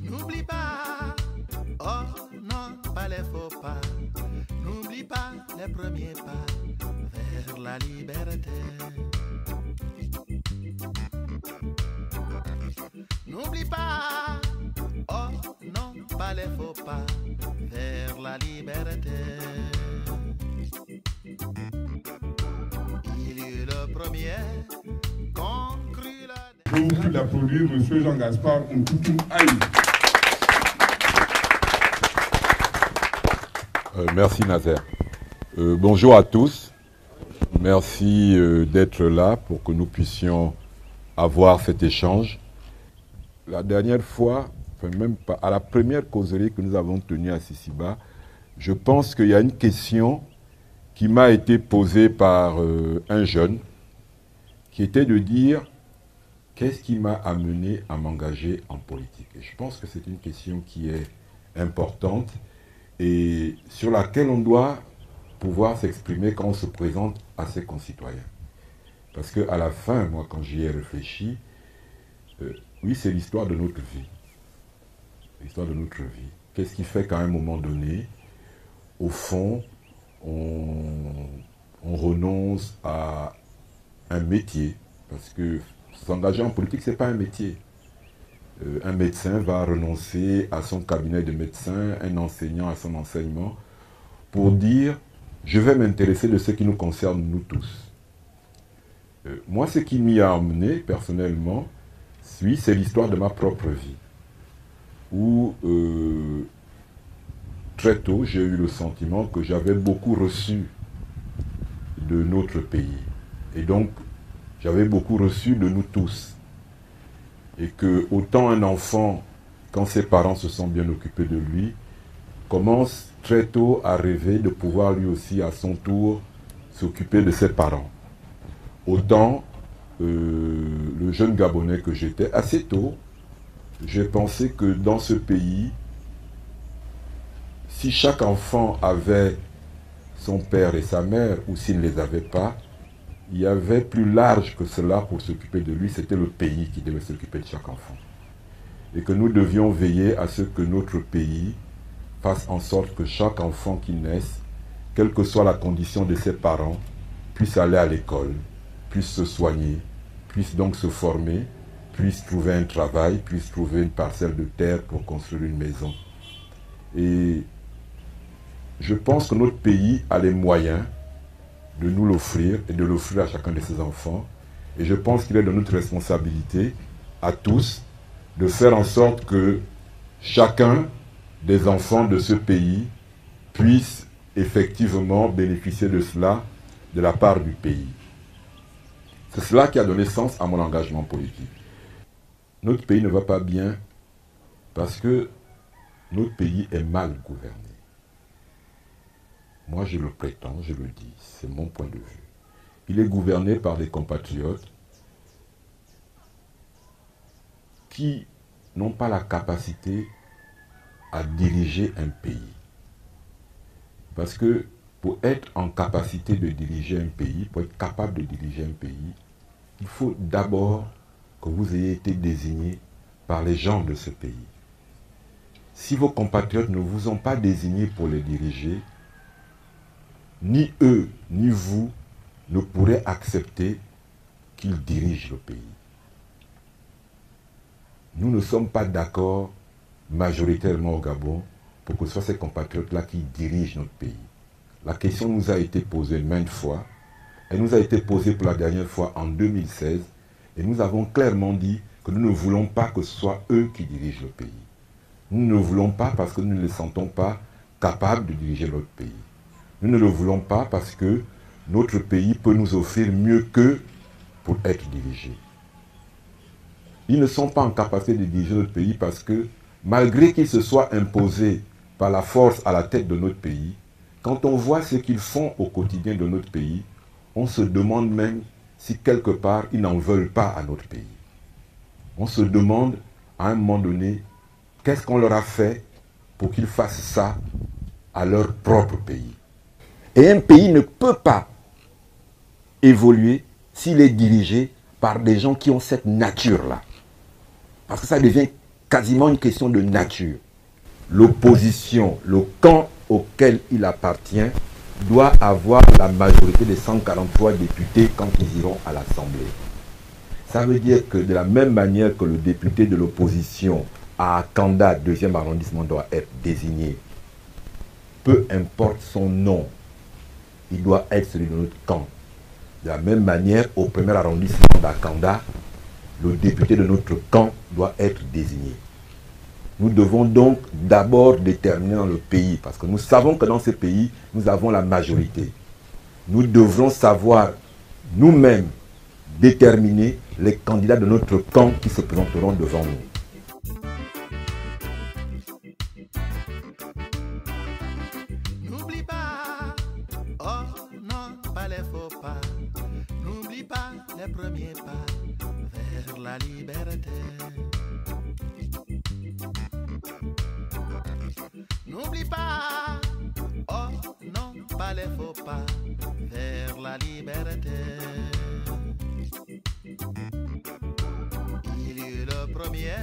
N'oublie pas, oh non, pas les faux pas. N'oublie pas les premiers pas vers la liberté. N'oublie pas, oh non, pas les faux pas vers la liberté. Il est le premier conclut la... Pour l'applaudir, M. Jean-Gaspard Nkoutou Aïe. Merci Nazer. Bonjour à tous. Merci d'être là pour que nous puissions avoir cet échange. La dernière fois, enfin même pas, à la première causerie que nous avons tenue à Sisiba, je pense qu'il y a une question qui m'a été posée par un jeune, qui était de dire qu'est-ce qui m'a amené à m'engager en politique. Et je pense que c'est une question qui est importante et sur laquelle on doit pouvoir s'exprimer quand on se présente à ses concitoyens. Parce qu'à la fin, moi, quand j'y ai réfléchi, oui, c'est l'histoire de notre vie. L'histoire de notre vie. Qu'est-ce qui fait qu'à un moment donné, au fond, on renonce à un métier. Parce que s'engager en politique, ce n'est pas un métier. Un médecin va renoncer à son cabinet de médecin, un enseignant à son enseignement, pour dire « je vais m'intéresser de ce qui nous concerne nous tous ». Moi, ce qui m'y a emmené, personnellement, oui, c'est l'histoire de ma propre vie. Où, très tôt, j'ai eu le sentiment que j'avais beaucoup reçu de notre pays. Et donc, j'avais beaucoup reçu de nous tous. Et que autant un enfant, quand ses parents se sont bien occupés de lui, commence très tôt à rêver de pouvoir lui aussi, à son tour, s'occuper de ses parents. Autant le jeune Gabonais que j'étais, assez tôt, j'ai pensé que dans ce pays, si chaque enfant avait son père et sa mère, ou s'il ne les avait pas, il y avait plus large que cela pour s'occuper de lui, c'était le pays qui devait s'occuper de chaque enfant. Et que nous devions veiller à ce que notre pays fasse en sorte que chaque enfant qui naisse, quelle que soit la condition de ses parents, puisse aller à l'école, puisse se soigner, puisse donc se former, puisse trouver un travail, puisse trouver une parcelle de terre pour construire une maison. Et je pense que notre pays a les moyens de nous l'offrir et de l'offrir à chacun de ses enfants. Et je pense qu'il est de notre responsabilité, à tous, de faire en sorte que chacun des enfants de ce pays puisse effectivement bénéficier de cela de la part du pays. C'est cela qui a donné sens à mon engagement politique. Notre pays ne va pas bien parce que notre pays est mal gouverné. Moi, je le prétends, je le dis, c'est mon point de vue. Il est gouverné par des compatriotes qui n'ont pas la capacité à diriger un pays. Parce que pour être en capacité de diriger un pays, pour être capable de diriger un pays, il faut d'abord que vous ayez été désigné par les gens de ce pays. Si vos compatriotes ne vous ont pas désigné pour les diriger, ni eux, ni vous ne pourrez accepter qu'ils dirigent le pays. Nous ne sommes pas d'accord majoritairement au Gabon pour que ce soit ces compatriotes-là qui dirigent notre pays. La question nous a été posée maintes fois. Elle nous a été posée pour la dernière fois en 2016 et nous avons clairement dit que nous ne voulons pas que ce soit eux qui dirigent le pays. Nous ne le voulons pas parce que nous ne les sentons pas capables de diriger notre pays. Nous ne le voulons pas parce que notre pays peut nous offrir mieux qu'eux pour être dirigés. Ils ne sont pas en capacité de diriger notre pays parce que, malgré qu'ils se soient imposés par la force à la tête de notre pays, quand on voit ce qu'ils font au quotidien de notre pays, on se demande même si quelque part ils n'en veulent pas à notre pays. On se demande à un moment donné, qu'est-ce qu'on leur a fait pour qu'ils fassent ça à leur propre pays? Et un pays ne peut pas évoluer s'il est dirigé par des gens qui ont cette nature-là. Parce que ça devient quasiment une question de nature. L'opposition, le camp auquel il appartient, doit avoir la majorité des 143 députés quand ils iront à l'Assemblée. Ça veut dire que de la même manière que le député de l'opposition à Akanda, 2e arrondissement, doit être désigné, peu importe son nom, il doit être celui de notre camp. De la même manière, au 1er arrondissement d'Akanda, le député de notre camp doit être désigné. Nous devons donc d'abord déterminer dans le pays, parce que nous savons que dans ce pays, nous avons la majorité. Nous devrons savoir nous-mêmes déterminer les candidats de notre camp qui se présenteront devant nous. N'oublie pas, oh non, pas les faux pas. N'oublie pas les premiers pas vers la liberté. N'oublie pas, oh non, pas les faux pas vers la liberté. Il y eut le premier